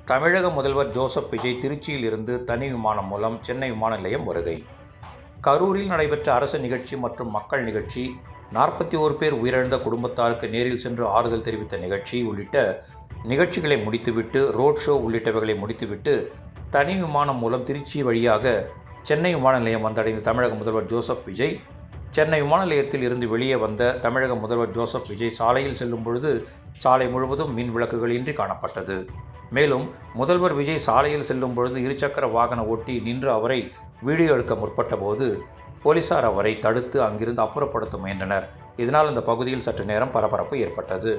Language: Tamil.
தமிழக முதல்வர் ஜோசப் விஜய் திருச்சியில் இருந்து தனி விமானம் மூலம் சென்னை விமான நிலையம் வருகை. கரூரில் நடைபெற்ற அரசு நிகழ்ச்சி மற்றும் மக்கள் நிகழ்ச்சி, 41 பேர் உயிரிழந்த குடும்பத்தாருக்கு நேரில் சென்று ஆறுதல் தெரிவித்த நிகழ்ச்சி உள்ளிட்ட நிகழ்ச்சிகளை முடித்துவிட்டு ரோட் ஷோ உள்ளிட்டவைகளை முடித்துவிட்டு தனி விமானம் மூலம் திருச்சி வழியாக சென்னை விமான நிலையம் வந்தடைந்த தமிழக முதல்வர் ஜோசப் விஜய், சென்னை விமான நிலையத்தில் இருந்து வெளியே வந்த தமிழக முதல்வர் ஜோசப் விஜய் சாலையில் செல்லும் பொழுது சாலை முழுவதும் மின் விளக்குகள் இன்றி காணப்பட்டது. மேலும் முதல்வர் விஜய் சாலையில் செல்லும் பொழுது இருசக்கர வாகன ஓட்டி நின்று அவரை வீடியோ எடுக்க முற்பட்ட போது போலீசார் அவரை தடுத்து அங்கிருந்து அப்புறப்படுத்த முயன்றனர். இதனால் அந்த பகுதியில் சற்று நேரம் பரபரப்பு ஏற்பட்டது.